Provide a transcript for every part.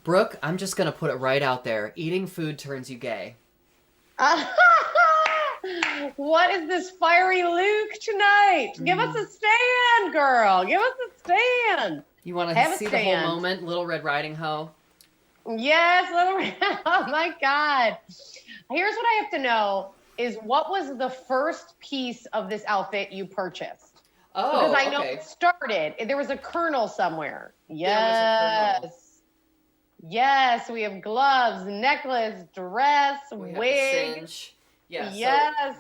Brooke, I'm just gonna put it right out there. Eating food turns you gay. What is this fiery Luke tonight? Give us a stand, girl. Give us a stand. You want to Have a see the whole stand. moment, Little Red Riding Hoe? Yes, little. Oh my God. Here's what I have to know is what was the first piece of this outfit you purchased? Because Oh, I know okay. it started. There was a kernel somewhere. There was a kernel. Yes. Yes, we have gloves, necklace, dress, We have the wig. cinch. Yeah, Yes.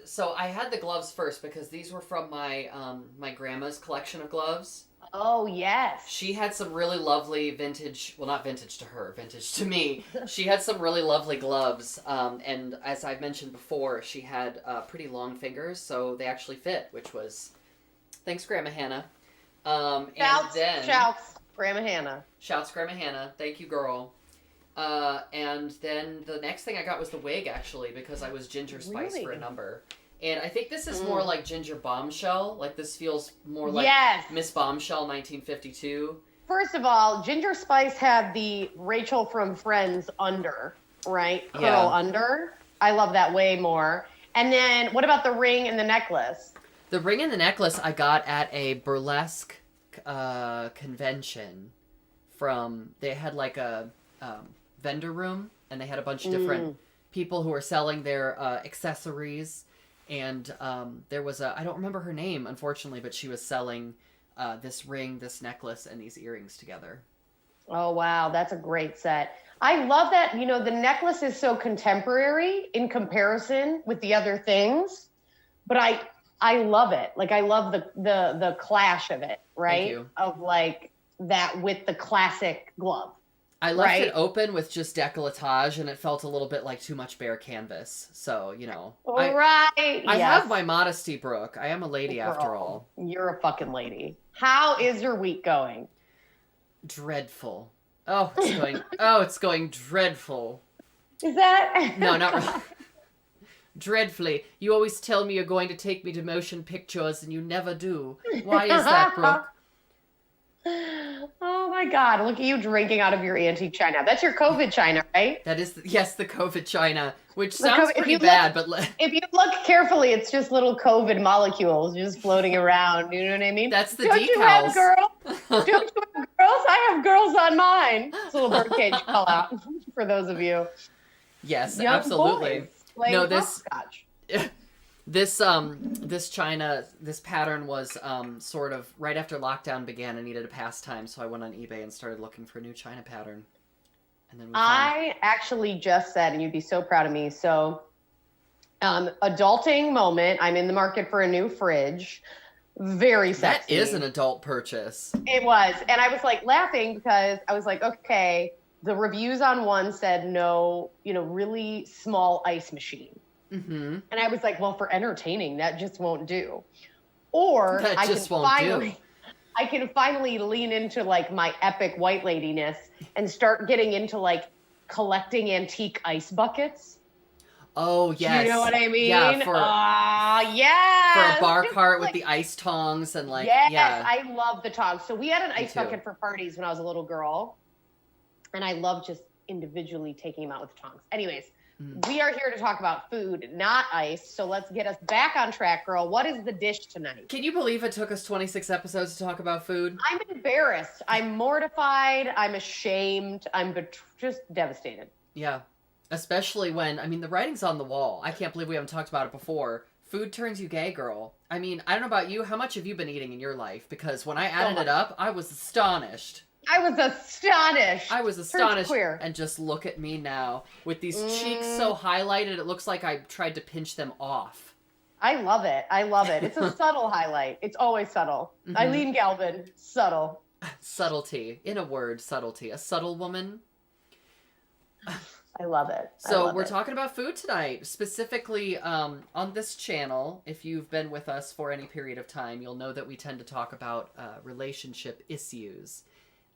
so I had the gloves first because these were from my grandma's collection of gloves. Oh, yes. She had some really lovely vintage, well, not vintage to her, vintage to me. She had some really lovely gloves, and as I've mentioned before, she had pretty long fingers, so they actually fit, which was, thanks, Grandma Hannah. Shouts, Grandma Hannah. Shouts, Grandma Hannah. Thank you, girl. And then the next thing I got was the wig, actually, because I was ginger spice Really? for a number. And I think this is more like Ginger Bombshell. Like, this feels more like Yes. Miss Bombshell 1952. First of all, Ginger Spice had the Rachel from Friends under, right? Curl Yeah. under. I love that way more. And then what about the ring and the necklace? The ring and the necklace I got at a burlesque convention they had like a vendor room, and they had a bunch of different people who were selling their accessories. And there was I don't remember her name, unfortunately, but she was selling this ring, this necklace, and these earrings together. Oh, wow. That's a great set. I love that, the necklace is so contemporary in comparison with the other things, but I love it. Like, I love the clash of it, right? Thank you. Of like that with the classic glove. I left Right. it open with just décolletage, and it felt a little bit like too much bare canvas. So, Right. I have my modesty, Brooke. I am a lady after all. You're a fucking lady. How is your week going? Dreadful. It's going dreadful. Is that? No, not really. Dreadfully. You always tell me you're going to take me to motion pictures, and you never do. Why is that, Brooke? Oh my God. Look at you drinking out of your antique china. That's your COVID china, right? That is, yes, the COVID China, which The sounds COVID pretty if you bad, look- but If you look carefully, it's just little COVID molecules just floating around. You know what I mean? that's the Don't decals. you have girls? Don't you have girls? I have girls on mine. It's a little birdcage call out for those of you. Yes, Young absolutely. boys playing No, this hopscotch. this China, this pattern was sort of right after lockdown began. I needed a pastime, so I went on eBay and started looking for a new China pattern. And then I actually just said, and you'd be so proud of me. So, adulting moment. I'm in the market for a new fridge. Very sexy. That is an adult purchase. It was. And I was like laughing because I was like, okay, the reviews on one said no, really small ice machine. Mm-hmm. And I was like, well, for entertaining, that just won't do. Or That I just can won't finally, I can finally lean into like my epic white ladiness and start getting into like collecting antique ice buckets. Oh, yes. You know what I mean? Yeah, yes. for a bar Just cart with like- the ice tongs and like, yes, yeah. I love the tongs. So we had an ice too. bucket for parties when I was a little girl. And I love just individually taking them out with the tongs. Anyways, we are here to talk about food, not ice. So let's get us back on track, girl. What is the dish tonight? Can you believe it took us 26 episodes to talk about food? I'm embarrassed. I'm mortified. I'm ashamed. I'm just devastated. Yeah. Especially when, the writing's on the wall. I can't believe we haven't talked about it before. Food turns you gay, girl. I don't know about you. How much have you been eating in your life? Because when I added it up, I was astonished. I was astonished. Turns queer. And just look at me now. With these cheeks so highlighted, it looks like I tried to pinch them off. I love it. It's a subtle highlight. It's always subtle. Mm-hmm. Eileen Galvin, subtle. Subtlety. In a word, subtlety. A subtle woman. I love it. So we're talking about food tonight, specifically on this channel. If you've been with us for any period of time, you'll know that we tend to talk about relationship issues.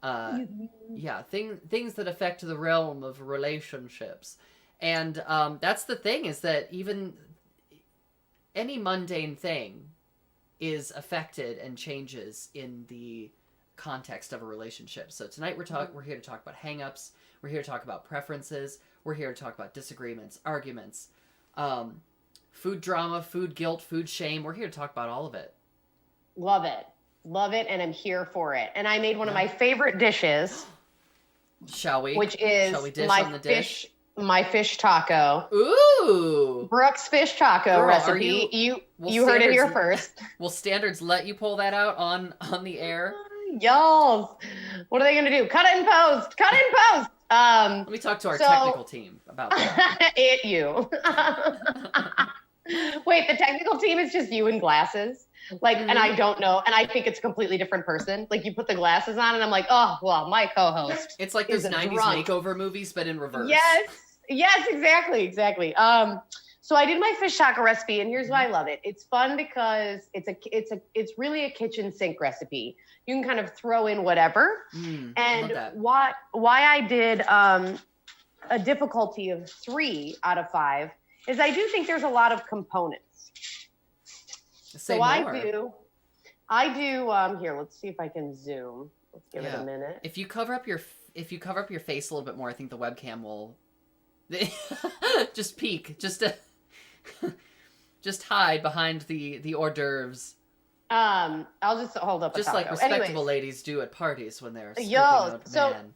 Things that affect the realm of relationships. And that's the thing, is that even any mundane thing is affected and changes in the context of a relationship. So tonight we're here to talk about hangups. We're here to talk about preferences. We're here to talk about disagreements, arguments, food drama, food guilt, food shame. We're here to talk about all of it. Love it. Love it. And I'm here for it. And I made one of my favorite dishes. Shall we? Which is Shall we dish on the dish? My fish taco. Ooh. Brooke's fish taco Girl, recipe. You heard it here first. Will standards let you pull that out on the air? Y'all. What are they going to do? Cut it in post. Cut it in post. Let me talk to our technical team about that. You. Wait, the technical team is just you in glasses? Like, and I don't know. And I think it's a completely different person. Like, you put the glasses on and I'm like, oh, well, my co-host. It's like those 90s makeover movies, but in reverse. Yes, exactly. So I did my fish taco recipe, and here's why I love it. It's fun because it's really a kitchen sink recipe. You can kind of throw in whatever. And why I did a difficulty of 3 out of 5 is I do think there's a lot of components. Say more. I do. Here, let's see if I can zoom. Let's give it a minute. If you cover up your face a little bit more, I think the webcam will just peek, just hide behind the hors d'oeuvres. I'll just hold up. Just like respectable ladies do at parties when they're scooping out a man.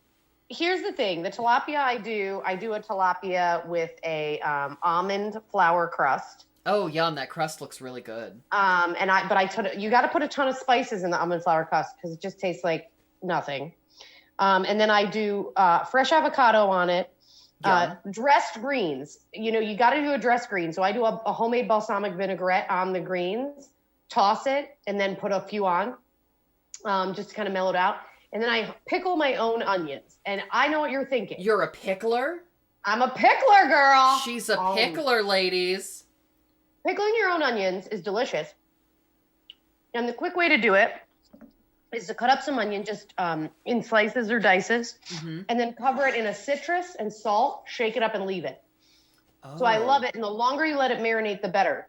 Here's the thing: the tilapia I do a tilapia with a almond flour crust. Oh, yum! That crust looks really good. You got to put a ton of spices in the almond flour crust because it just tastes like nothing. And then I do fresh avocado on it, dressed greens. You got to do a dressed green. So I do a homemade balsamic vinaigrette on the greens, toss it, and then put a few on, just to kind of mellow it out. And then I pickle my own onions. And I know what you're thinking. You're a pickler? I'm a pickler, girl. She's a pickler, ladies. Pickling your own onions is delicious. And the quick way to do it is to cut up some onion just in slices or dices, and then cover it in a citrus and salt, shake it up and leave it. Oh. So I love it. And the longer you let it marinate, the better.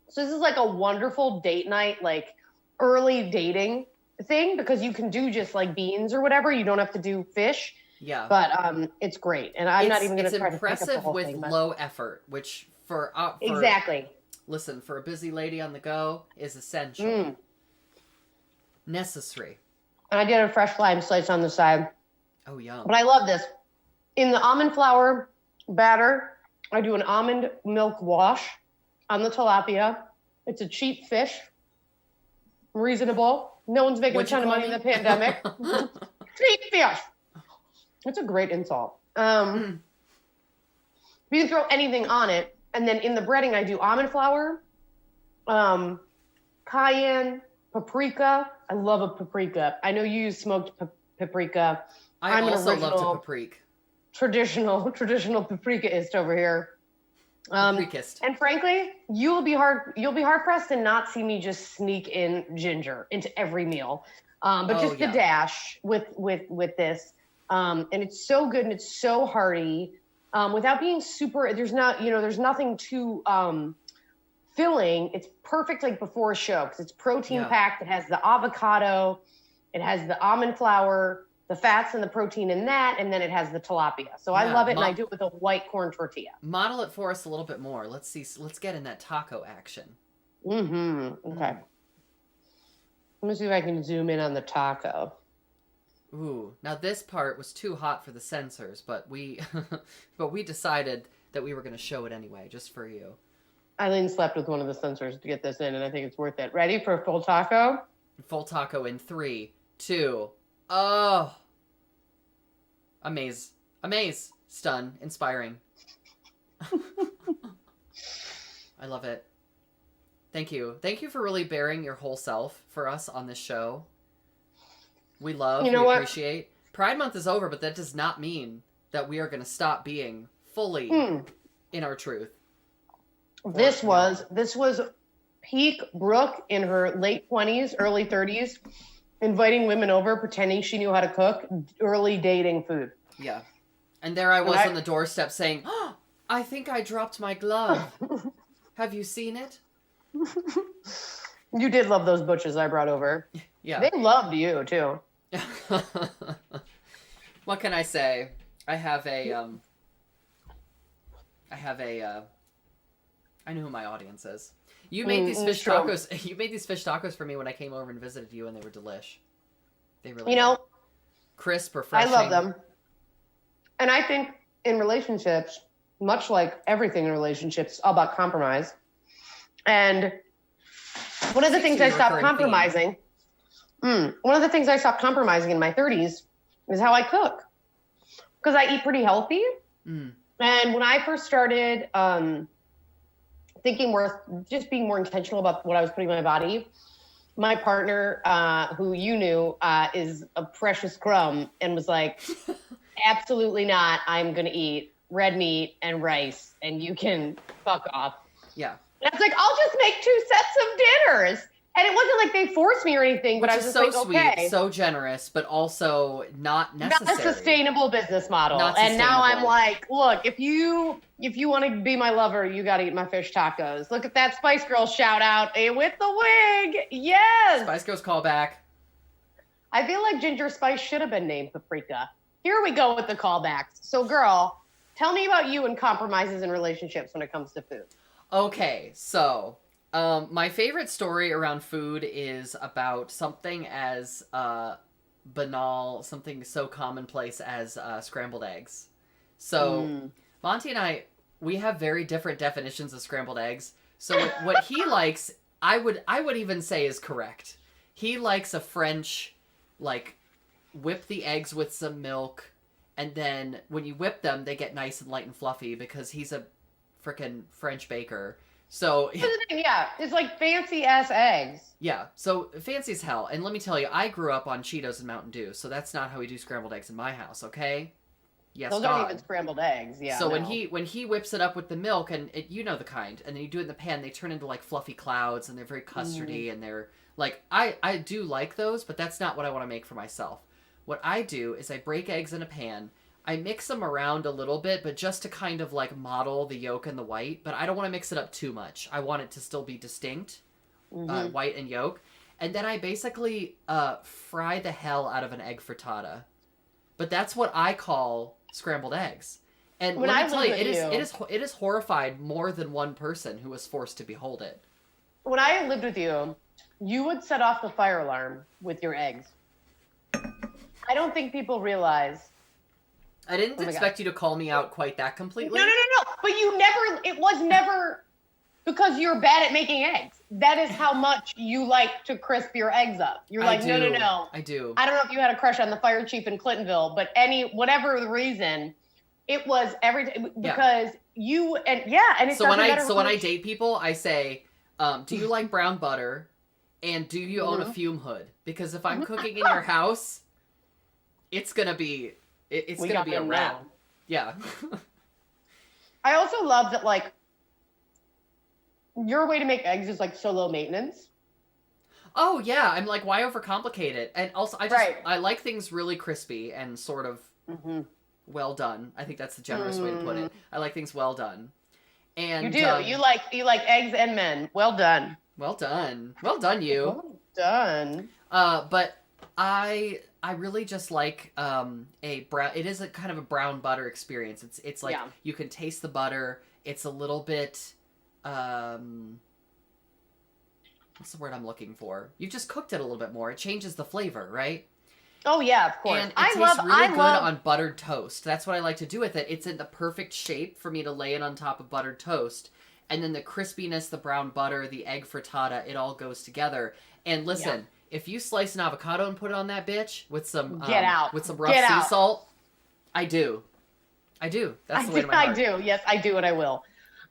So this is like a wonderful date night, like early dating thing, because you can do just like beans or whatever. You don't have to do fish. Yeah. But it's great. And I'm not even going to try to pick up the whole thing. It's impressive with low effort, which for exactly. Listen, for a busy lady on the go is essential. Necessary. And I did a fresh lime slice on the side. Oh, yum. But I love this. In the almond flour batter, I do an almond milk wash on the tilapia. It's a cheap fish. Reasonable. No one's making a ton of money in the pandemic. Cheap fish. It's a great insult. You can throw anything on it. And then in the breading, I do almond flour, cayenne, paprika. I love a paprika. I know you use smoked paprika. I'm also love to paprika. Traditional paprikaist over here. Paprikist. And frankly, you'll be hard pressed to not see me just sneak in ginger into every meal. But just the dash with this. And it's so good and it's so hearty. Without being super, there's nothing too filling. It's perfect like before a show because it's protein packed. It has the avocado, it has the almond flour, the fats and the protein in that, and then it has the tilapia. So I love it, and I do it with a white corn tortilla. Model it for us a little bit more. Let's get in that taco action. Okay. Let me see if I can zoom in on the taco. Ooh, now this part was too hot for the censors, but we decided that we were going to show it anyway, just for you. Eileen slept with one of the censors to get this in, and I think it's worth it. Ready for a full taco? Full taco in 3, 2. Oh. Amaze. Stun. Inspiring. I love it. Thank you. Thank you for really bearing your whole self for us on this show. We appreciate. Pride Month is over, but that does not mean that we are going to stop being fully in our truth. This was peak Brooke in her late 20s, early 30s, inviting women over, pretending she knew how to cook, early dating food. Yeah. And there I was on the doorstep saying, oh, I think I dropped my glove. Have you seen it? You did love those butches I brought over. Yeah. They loved you, too. What can I say? I have a I have a I know who my audience is. You made these fish tacos. You made these fish tacos for me when I came over and visited you, and they were delish. They really were. Crisp, refreshing. I love them. And I think in relationships, much like everything in relationships, it's all about compromise. And one of the things I stopped compromising, one of the things I stopped compromising in my 30s is how I cook. Because I eat pretty healthy. And when I first started just being more intentional about what I was putting in my body, my partner, who you knew, is a precious crumb, and was like, absolutely not. I'm going to eat red meat and rice, and you can fuck off. Yeah. And I was like, I'll just make 2 sets of dinners. And it wasn't like they forced me or anything, but I was just so like, sweet, okay. So generous, but also not necessary. Not a sustainable business model. And now I'm like, look, if you want to be my lover, you got to eat my fish tacos. Look at that Spice Girls shout out. Hey, with the wig. Yes. Spice Girls call back. I feel like Ginger Spice should have been named Paprika. Here we go with the callbacks. So girl, tell me about you and compromises in relationships when it comes to food. Okay, so my favorite story around food is about something as banal, something so commonplace as scrambled eggs. So Monty and I, we have very different definitions of scrambled eggs. So what he likes, I would even say is correct. He likes a French, like, whip the eggs with some milk, and then when you whip them, they get nice and light and fluffy because he's a freaking French baker. So yeah, it's like fancy ass eggs. Yeah, so fancy as hell. And let me tell you, I grew up on Cheetos and Mountain Dew, so that's not how we do scrambled eggs in my house, okay? Yes, those aren't even scrambled eggs. Yeah. So when he whips it up with the milk, and you know the kind, and then you do it in the pan, they turn into like fluffy clouds, and they're very custardy, and they're like, I do like those, but that's not what I want to make for myself. What I do is I break eggs in a pan. I mix them around a little bit, but just to kind of like model the yolk and the white, but I don't want to mix it up too much. I want it to still be distinct, white and yolk. And then I basically fry the hell out of an egg frittata. But that's what I call scrambled eggs. And let me tell you, it has horrified more than one person who was forced to behold it. When I lived with you, you would set off the fire alarm with your eggs. I don't think people realize. I didn't expect you to call me out quite that completely. No. But it was never because you're bad at making eggs. That is how much you like to crisp your eggs up. You're like, no. I do. I don't know if you had a crush on the fire chief in Clintonville, but whatever the reason, it was because you, and it's so when I date people, I say, do you like brown butter? And do you own a fume hood? Because if I'm cooking in your house, it's going to be... It's going to be a wrap. Yeah. I also love that, like, your way to make eggs is, like, so low maintenance. Oh, yeah. I'm like, why overcomplicate it? And also, I like things really crispy and sort of well done. I think that's the generous way to put it. I like things well done. And you do. You like eggs and men. Well done. Well done. Well done, you. Well done. But I really just like a brown. It is a kind of a brown butter experience. It's like you can taste the butter. It's a little bit. What's the word I'm looking for? You've just cooked it a little bit more. It changes the flavor, right? Oh yeah, of course. And it tastes really good on buttered toast. That's what I like to do with it. It's in the perfect shape for me to lay it on top of buttered toast, and then the crispiness, the brown butter, the egg frittata, it all goes together. And listen. Yeah. If you slice an avocado and put it on that bitch with some with some rough sea salt, I do. That's the way to my heart. I do. Yes, I do, and I will.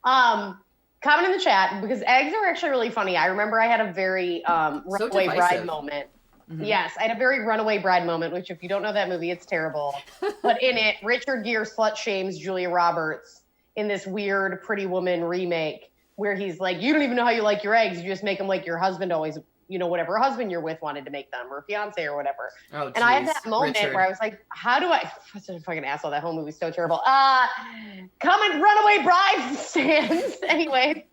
Comment in the chat because eggs are actually really funny. I remember I had a very runaway bride moment. Mm-hmm. Yes, I had a very runaway bride moment. Which, if you don't know that movie, it's terrible. But in it, Richard Gere slut shames Julia Roberts in this weird Pretty Woman remake where he's like, "You don't even know how you like your eggs. You just make them like your husband always." Whatever husband you're with wanted to make them, or fiance or whatever. Oh, and I had that moment where I was like, how do I, such a fucking asshole, that whole movie's so terrible. Comment runaway bride stands. Anyway.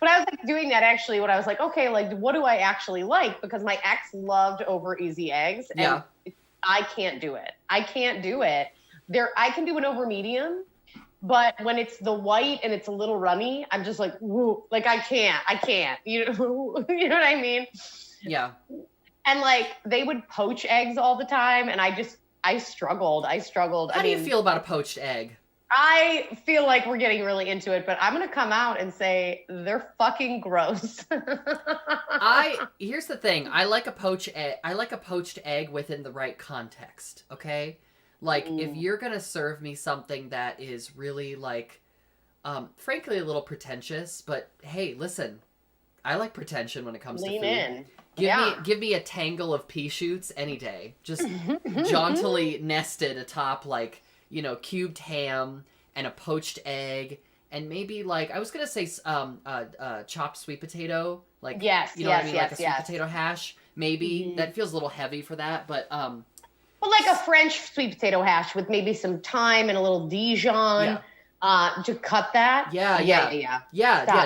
But I was like doing that actually when I was like, okay, like what do I actually like? Because my ex loved over easy eggs. And I can't do it. I can't do it. I can do an over medium, but when it's the white and it's a little runny, I'm just like, woo, like I can't. You know, you know what I mean? Yeah. And like they would poach eggs all the time, and I struggled. How do you feel about a poached egg? I feel like we're getting really into it, but I'm gonna come out and say they're fucking gross. Here's the thing. I like a poached egg within the right context. Okay, like if you're gonna serve me something that is really like, frankly, a little pretentious, but hey, listen, I like pretension when it comes to food. Lean in. Give me a tangle of pea shoots any day. Just jauntily nested atop like, you know, cubed ham and a poached egg and maybe like I was gonna say chopped sweet potato, like you know what I mean, like a sweet potato hash. Maybe that feels a little heavy for that, but well, like a French sweet potato hash with maybe some thyme and a little Dijon. To cut that. Yeah.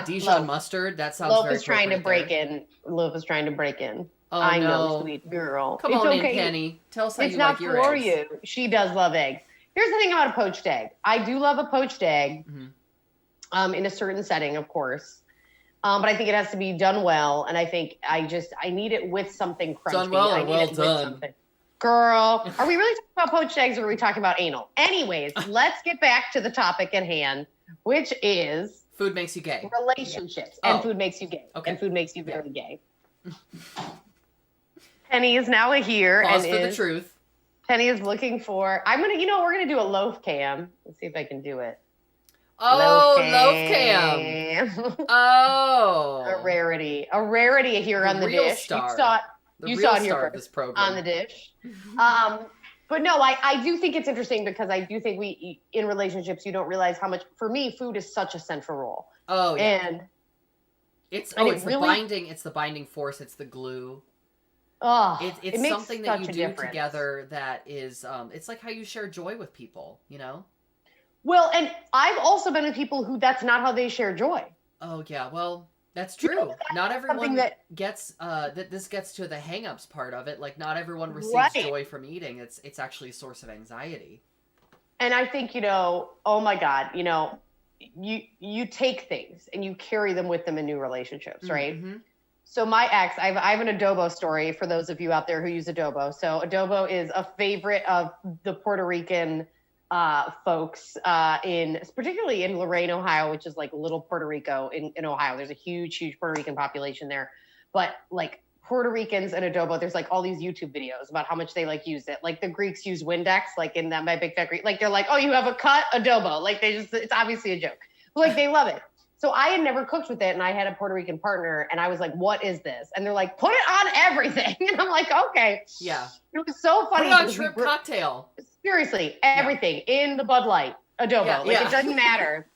Dijon mustard. That sounds very Loaf is trying to break in. Loaf is trying to break in. Oh, I no. know, sweet girl. Come on in, Penny. Tell us how you like your eggs. It's not for you. She does love eggs. Here's the thing about a poached egg. I do love a poached egg, in a certain setting, of course. But I think it has to be done well, and I think I need it with something crunchy. Done well or well done? Girl, are we really talking about poached eggs or are we talking about anal? Anyways, let's get back to the topic at hand, which is food makes you gay. Relationships. And food makes you gay. Okay. And food makes you very gay. Penny is now here. Pause for the truth. Penny is looking for, we're going to do a loaf cam. Let's see if I can do it. Oh, loaf cam. Oh. A rarity here on the real dish. Star. You saw it here star first, of this program. on the dish. But no, I do think it's interesting because I do think in relationships, you don't realize how much, for me, food is such a central role. Oh, yeah. And it's the binding force. It's the glue. Oh, it's something that you do together that is, it's like how you share joy with people, you know? Well, and I've also been with people who that's not how they share joy. Oh, yeah. Well, that's true. Not everyone gets this gets to the hangups part of it. Like not everyone receives joy from eating. It's actually a source of anxiety. And I think, oh my God, you take things and you carry them with them in new relationships, right? Mm-hmm. So my ex, I have an adobo story for those of you out there who use adobo. So adobo is a favorite of the Puerto Rican folks particularly in Lorain, Ohio, which is like little Puerto Rico in Ohio. There's a huge Puerto Rican population there. But like Puerto Ricans and adobo, there's like all these YouTube videos about how much they like use it. Like the Greeks use Windex, like in that My Big Fat Greek. Like they're like, oh, you have a cut adobo. Like it's obviously a joke. But like they love it. So I had never cooked with it, and I had a Puerto Rican partner, and I was like, what is this? And they're like, put it on everything. And I'm like, okay. Yeah. It was so funny. Put it on shrimp cocktail. Seriously, everything in the Bud Light adobo. It doesn't matter.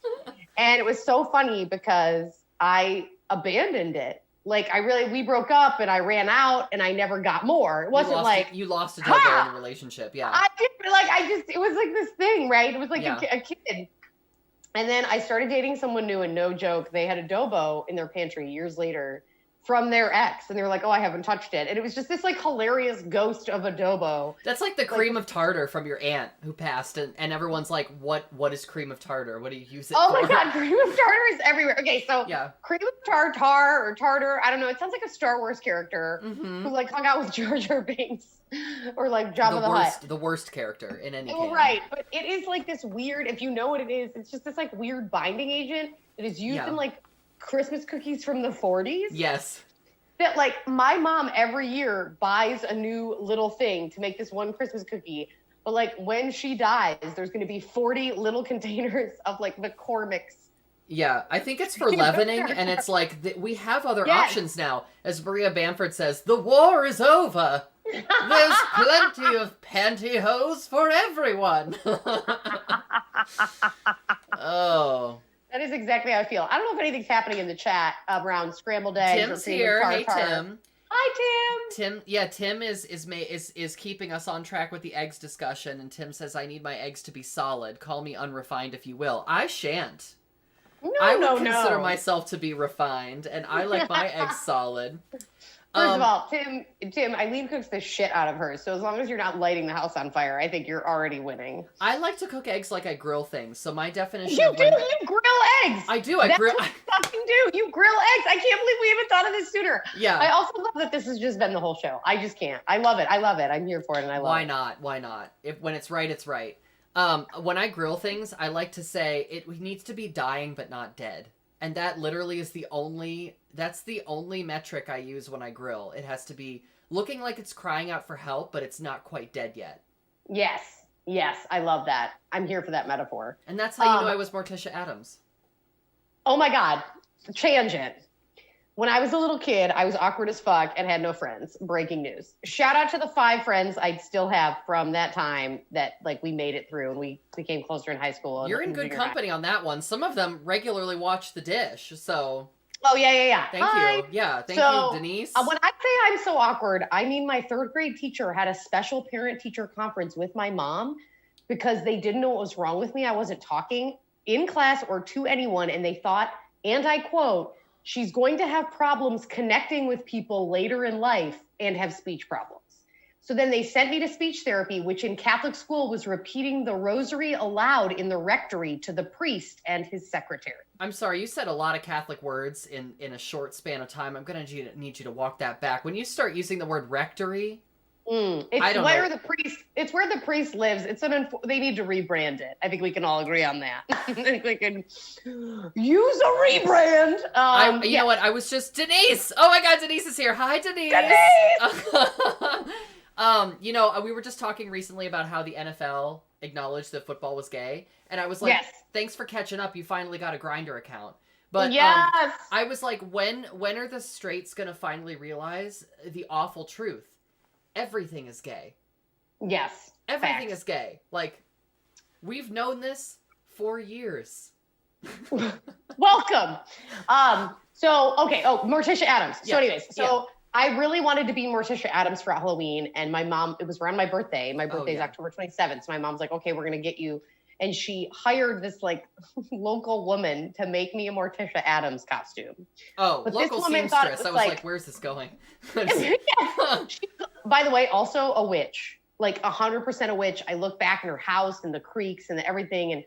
And it was so funny because I abandoned it. Like we broke up and I ran out and I never got more. It wasn't you lost adobo in the relationship. Yeah. It was like this thing, right? It was like a kid. And then I started dating someone new, and no joke, they had adobo in their pantry years later from their ex. And they were like, oh, I haven't touched it. And it was just this like hilarious ghost of adobo. That's like the cream of tartar from your aunt who passed. And everyone's like, what is cream of tartar? What do you use it for? Oh my God, cream of tartar is everywhere. Okay, so cream of tartar or tartar, I don't know. It sounds like a Star Wars character who like hung out with Jar Jar Binks or like Jabba the Hutt. The worst character in any case. Right, but it is like this weird, if you know what it is, it's just this like weird binding agent that is used in like Christmas cookies from the 40s. Yes. That like my mom every year buys a new little thing to make this one Christmas cookie. But like when she dies, there's going to be 40 little containers of like McCormick's. Yeah, I think it's for leavening, and it's like we have other options now. As Maria Bamford says, the war is over. There's plenty of pantyhose for everyone. Oh. That is exactly how I feel. I don't know if anything's happening in the chat around scrambled eggs. Tim's here. Hey, Tim. Hi, Tim. Tim is keeping us on track with the eggs discussion, and Tim says, I need my eggs to be solid. Call me unrefined if you will. I shan't. I would consider myself to be refined, and I like my eggs solid. First of all, Tim, Eileen cooks the shit out of hers. So as long as you're not lighting the house on fire, I think you're already winning. I like to cook eggs like I grill things. So my definition You of do, you grill eggs. I do. I grill. That's what you fucking do. You grill eggs. I can't believe we haven't thought of this sooner. Yeah. I also love that this has just been the whole show. I just can't. I love it. I love it. I'm here for it, and I love Why it. not? Why not? When it's right, it's right. When I grill things, I like to say it needs to be dying but not dead. And that literally is the only metric I use when I grill. It has to be looking like it's crying out for help, but it's not quite dead yet. Yes. Yes. I love that. I'm here for that metaphor. And that's how you know I was Morticia Addams. Oh my God. Tangent. When I was a little kid, I was awkward as fuck and had no friends. Breaking news. Shout out to the 5 friends I still have from that time that like we made it through and we became closer in high school. You're in good company on that one. Some of them regularly watch The Dish, so. Oh yeah. Thank you. Yeah, thank you, Denise. When I say I'm so awkward, I mean my 3rd grade teacher had a special parent-teacher conference with my mom because they didn't know what was wrong with me. I wasn't talking in class or to anyone, and they thought, and I quote, she's going to have problems connecting with people later in life and have speech problems. So then they sent me to speech therapy, which in Catholic school was repeating the rosary aloud in the rectory to the priest and his secretary. I'm sorry, you said a lot of Catholic words in a short span of time. I'm going to need you to walk that back. When you start using the word rectory, it's where the priest lives. They need to rebrand it. I think we can all agree on that. I think we can use a rebrand. You know what? I was just Denise. Oh my God, Denise is here. Hi, Denise. We were just talking recently about how the NFL acknowledged that football was gay, and I was like, yes. Thanks for catching up. You finally got a Grindr account. But yes. I was like, when are the straights gonna finally realize the awful truth? Everything is gay. Yes. Everything is gay. Like, we've known this for years. Welcome. Morticia Addams. Yeah. So anyways, I really wanted to be Morticia Addams for Halloween, and my mom, it was around my birthday. My birthday is October 27th. So my mom's like, okay, we're going to get you. And she hired this like local woman to make me a Morticia Addams costume. Oh, but local seamstress. I was like, where's this going? She's, by the way, also a witch, like 100% a witch. I look back in her house and the creeks and everything, and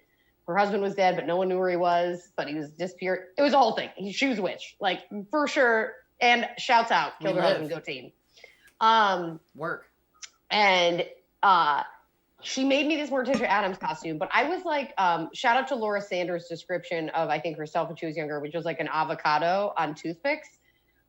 her husband was dead, but no one knew where he was, but he was disappeared. It was a whole thing. She was a witch, like for sure. And shouts out, killed her husband, go team. Work. And she made me this Morticia Addams costume, but I was like, shout out to Laura Sanders' description of, I think, herself when she was younger, which was like an avocado on toothpicks.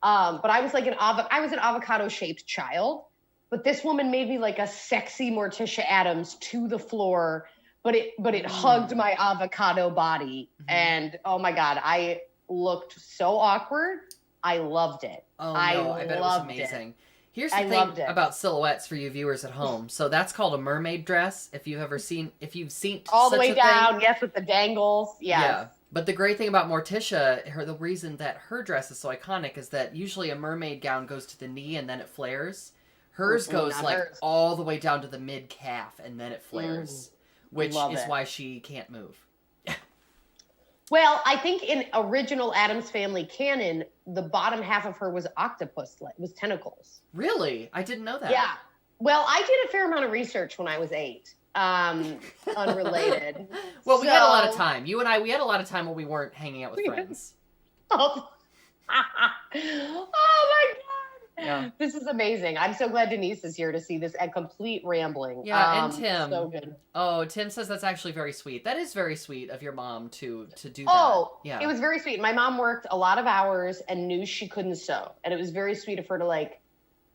But I was like an avocado-shaped child. But this woman made me like a sexy Morticia Addams to the floor, but it hugged my avocado body. Mm-hmm. And oh my God, I looked so awkward. I loved it. Oh no, I bet it was amazing. Here's the thing about silhouettes for you viewers at home. So that's called a mermaid dress. If you've seen all the such way a down, thing. yes, with the dangles, yes. Yeah. But the great thing about Morticia, the reason that her dress is so iconic is that usually a mermaid gown goes to the knee and then it flares. Hers goes all the way down to the mid calf and then it flares, which is why she can't move. Well, I think in original Addams Family canon, the bottom half of her was was tentacles. Really? I didn't know that. Yeah. Well, I did a fair amount of research when I was 8. Unrelated. Well, we had a lot of time. You and I, we had a lot of time when we weren't hanging out with friends. Oh my God. Yeah. This is amazing. I'm so glad Denise is here to see this complete rambling. Yeah, and Tim. So good. Oh, Tim says that's actually very sweet. That is very sweet of your mom to do that. Oh, yeah. It was very sweet. My mom worked a lot of hours and knew she couldn't sew. And it was very sweet of her to like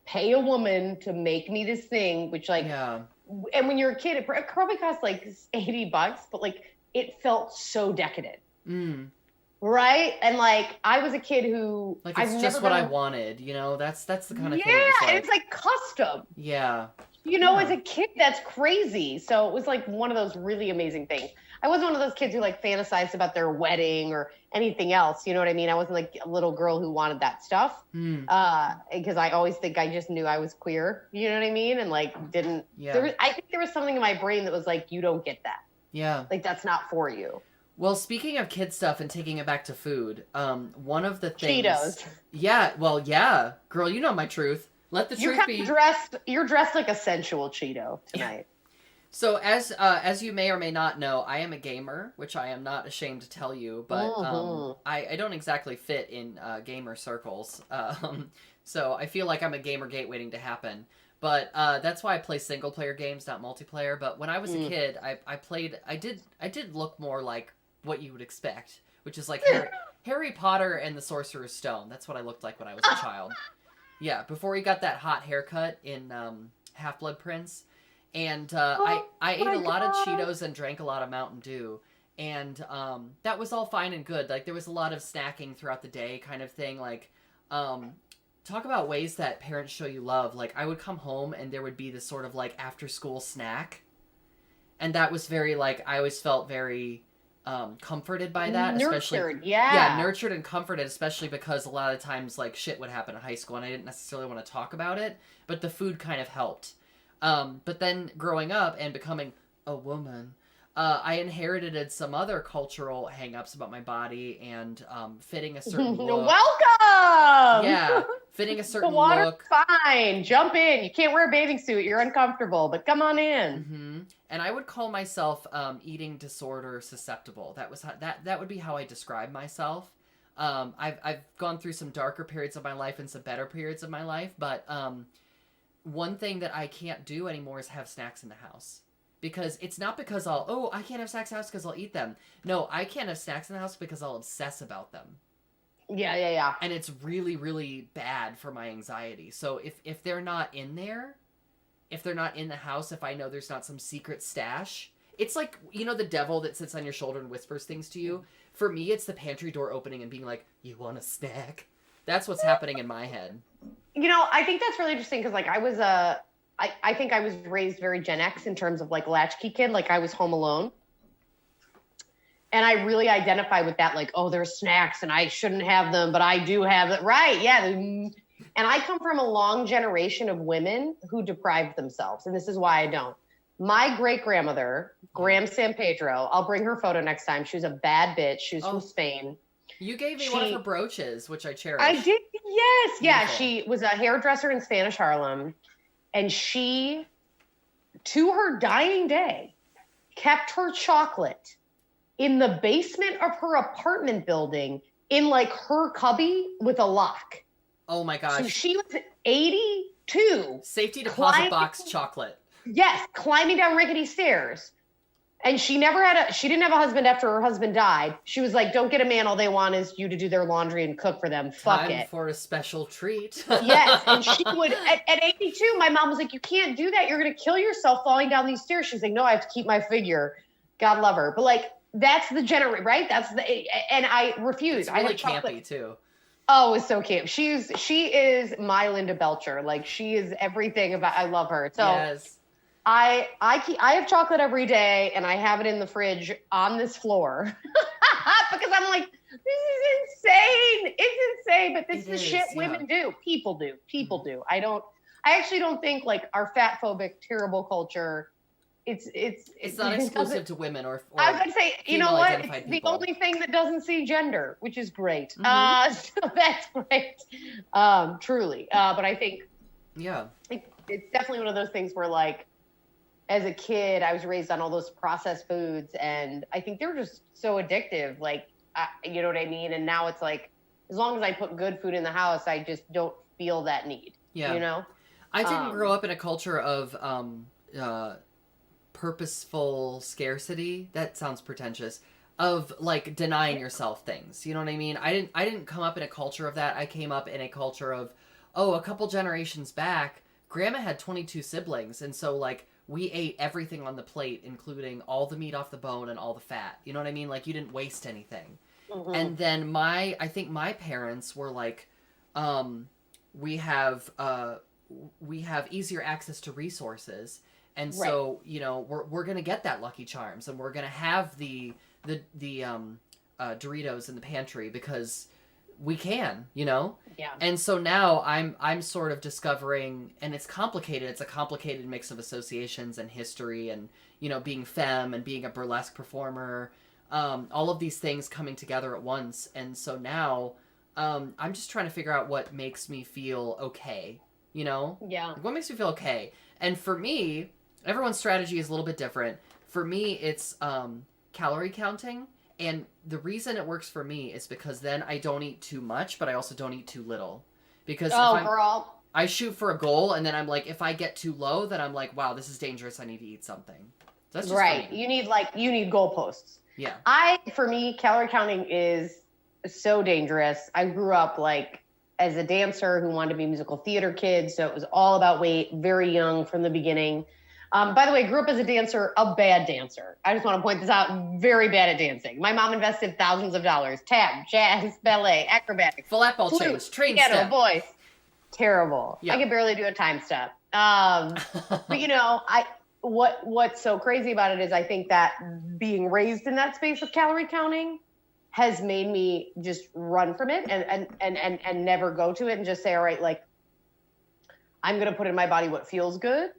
pay a woman to make me this thing, which like, and when you're a kid, it probably cost like $80, but like it felt so decadent. Right? And like I was a kid who like it's just what I wanted, you know? That's the kind of thing. Yeah, and it's like custom. Yeah. You know, as a kid, that's crazy. So it was like one of those really amazing things. I wasn't one of those kids who like fantasized about their wedding or anything else. You know what I mean? I wasn't like a little girl who wanted that stuff. Because I always think I just knew I was queer. You know what I mean? And like didn't. Yeah. I think there was something in my brain that was like, you don't get that. Yeah. Like that's not for you. Well, speaking of kid stuff and taking it back to food, one of the things. Cheetos. Yeah, well, yeah, girl, you know my truth. Let the truth be. You're dressed like a sensual Cheeto tonight. So as you may or may not know, I am a gamer, which I am not ashamed to tell you, but I don't exactly fit in gamer circles. So I feel like I'm a gamer gate waiting to happen. But that's why I play single player games, not multiplayer. But when I was a kid, I did look more like what you would expect, which is like Harry Potter and the Sorcerer's Stone. That's what I looked like when I was a child. Yeah, before he got that hot haircut in Half-Blood Prince. And I ate a lot of Cheetos and drank a lot of Mountain Dew. And that was all fine and good. Like, there was a lot of snacking throughout the day kind of thing. Like, talk about ways that parents show you love. Like, I would come home and there would be this sort of, like, after-school snack. And that was very, like, I always felt very comforted by that. Nurtured, yeah. Yeah, nurtured and comforted, especially because a lot of times, like, shit would happen in high school and I didn't necessarily want to talk about it. But the food kind of helped. But then growing up and becoming a woman, I inherited some other cultural hangups about my body and fitting a certain look. Welcome! Yeah, fitting a certain the water's look. Fine, jump in. You can't wear a bathing suit. You're uncomfortable, but come on in. Mm-hmm. And I would call myself eating disorder susceptible. That was that would be how I describe myself. I've gone through some darker periods of my life and some better periods of my life, but one thing that I can't do anymore is have snacks in the house. Because it's not because I can't have snacks in the house because I'll eat them. No, I can't have snacks in the house because I'll obsess about them. Yeah. And it's really, really bad for my anxiety. So if they're not in there, if they're not in the house, if I know there's not some secret stash, it's like, you know, the devil that sits on your shoulder and whispers things to you? For me, it's the pantry door opening and being like, you want a snack? That's what's happening in my head. You know, I think that's really interesting because, like, I think I was raised very Gen X in terms of, like, latchkey kid. Like, I was home alone. And I really identify with that, like, oh, there's snacks and I shouldn't have them, but I do have it. Right, yeah. And I come from a long generation of women who deprived themselves. And this is why I don't. My great-grandmother, Graham San Pedro, I'll bring her photo next time. She was a bad bitch. She was from Spain. You gave me one of her brooches, which I cherish. I did, yes. Beautiful. Yeah, she was a hairdresser in Spanish Harlem. And she, to her dying day, kept her chocolate in the basement of her apartment building in, like, her cubby with a lock. Oh, my gosh. So she was 82. Safety deposit box chocolate. Yes, climbing down rickety stairs. And she didn't have a husband after her husband died. She was like, don't get a man. All they want is you to do their laundry and cook for them. Fuck it. Time for a special treat. Yes. And she would, at 82, my mom was like, you can't do that. You're going to kill yourself falling down these stairs. She's like, no, I have to keep my figure. God love her. But, like, that's the right? And I refuse. It's really I have chocolate. campy too. Oh, it's so cute. She is my Linda Belcher. Like, she is everything about, I love her. So yes. I have chocolate every day and I have it in the fridge on this floor because I'm like, this is insane. It's insane, but this is shit women do. People do. I actually don't think, like, our fat phobic, terrible culture, it's not exclusive to women or I was going to say, you know what? It's people. the only thing that doesn't see gender, which is great. Mm-hmm. So that's great. Truly. But I think it's definitely one of those things where, like, as a kid, I was raised on all those processed foods, and I think they're just so addictive. Like, you know what I mean? And now it's like, as long as I put good food in the house, I just don't feel that need. Yeah. You know? I didn't grow up in a culture of purposeful scarcity. That sounds pretentious. Of, like, denying yourself things. You know what I mean? I didn't come up in a culture of that. I came up in a culture of, a couple generations back, Grandma had 22 siblings, and so, like, we ate everything on the plate, including all the meat off the bone and all the fat. You know what I mean? Like, you didn't waste anything. Mm-hmm. And then I think my parents were like, we have easier access to resources. And so, you know, we're going to get that Lucky Charms and we're going to have the Doritos in the pantry because we can, you know? Yeah. And so now I'm sort of discovering, and it's complicated. It's a complicated mix of associations and history and, you know, being femme and being a burlesque performer. all of these things coming together at once. And so now I'm just trying to figure out what makes me feel okay, you know? Yeah. Like, what makes me feel okay? And for me, everyone's strategy is a little bit different. For me, it's calorie counting. And the reason it works for me is because then I don't eat too much, but I also don't eat too little. Because girl. I shoot for a goal, and then I'm like, if I get too low, then I'm like, wow, this is dangerous. I need to eat something. So that's just right. me. You need goalposts. Yeah. For me, calorie counting is so dangerous. I grew up like as a dancer who wanted to be a musical theater kid. So it was all about weight, very young from the beginning. By the way, grew up as a dancer, a bad dancer. I just want to point this out, very bad at dancing. My mom invested thousands of dollars. Tap, jazz, ballet, acrobatics. Flat ball change, train step. Voice. Terrible. Yeah. I could barely do a time step. But you know, what's so crazy about it is I think that being raised in that space of calorie counting has made me just run from it and never go to it and just say, all right, like I'm going to put in my body what feels good,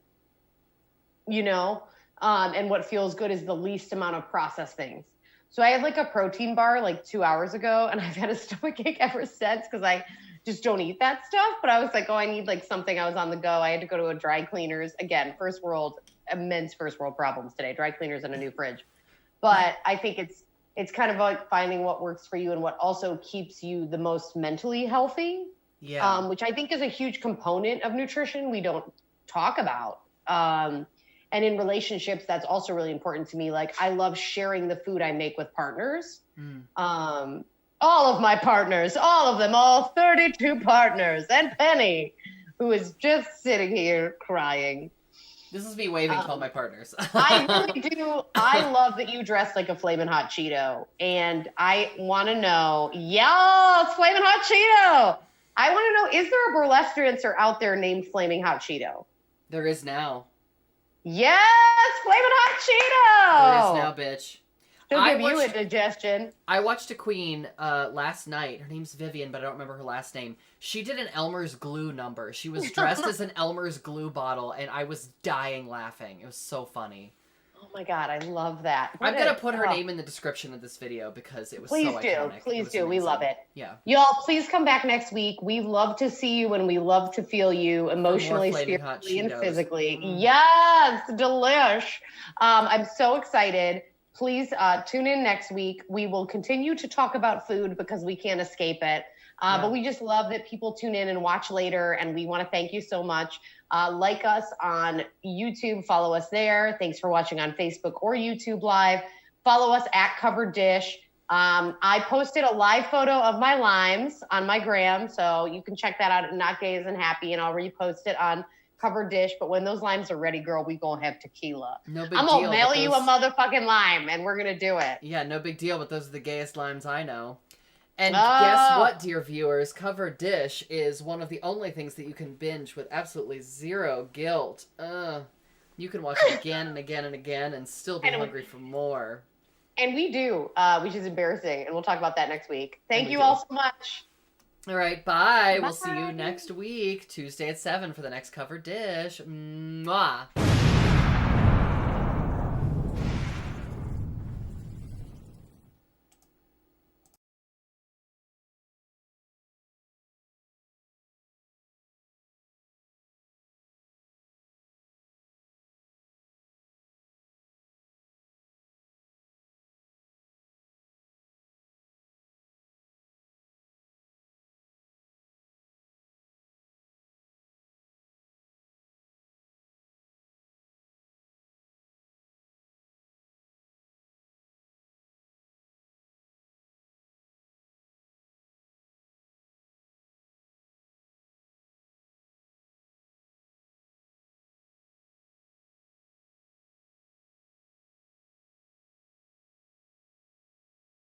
you know, and what feels good is the least amount of processed things. So I had like a protein bar like 2 hours ago and I've had a stomachache ever since because I just don't eat that stuff. But I was like, oh, I need like something. I was on the go. I had to go to a dry cleaners. Again, immense first world problems today, dry cleaners and a new fridge. But I think it's kind of like finding what works for you and what also keeps you the most mentally healthy. Yeah. Which I think is a huge component of nutrition we don't talk about. And in relationships, that's also really important to me. Like I love sharing the food I make with partners. All of my partners, all of them, all 32 partners, and Penny, who is just sitting here crying. This is me waving to all my partners. I really do. I love that you dress like a Flamin' Hot Cheeto. And I want to know, yes, Flamin' Hot Cheeto. I want to know, is there a burlesque dancer out there named Flaming Hot Cheeto? There is now. Yes, Flamin' Hot Cheeto. There is now, bitch. She'll give you indigestion. I watched a queen last night. Her name's Vivian, but I don't remember her last name. She did an Elmer's glue number. She was dressed as an Elmer's glue bottle, and I was dying laughing. It was so funny. Oh my God, I love that. I'm going to put her name in the description of this video because it was so iconic. Please do. We love it. Yeah. Y'all, please come back next week. We love to see you and we love to feel you emotionally, spiritually, and physically. Yes, delish. I'm so excited. Please tune in next week. We will continue to talk about food because we can't escape it. But we just love that people tune in and watch later. And we want to thank you so much. Like us on YouTube. Follow us there. Thanks for watching on Facebook or YouTube Live. Follow us at Covered Dish. I posted a live photo of my limes on my gram. So you can check that out at Not Gay Isn't Happy. And I'll repost it on Covered Dish. But when those limes are ready, girl, we gonna have tequila. No big deal. I'm gonna mail you a motherfucking lime and we're gonna do it. Yeah, no big deal, but those are the gayest limes I know. And guess what, dear viewers? Covered Dish is one of the only things that you can binge with absolutely zero guilt. You can watch it again and again and again and still be hungry for more. And we do, which is embarrassing. And we'll talk about that next week. Thank you all so much. All right, bye. We'll see you next week, Tuesday at 7 for the next Covered Dish. Mwah.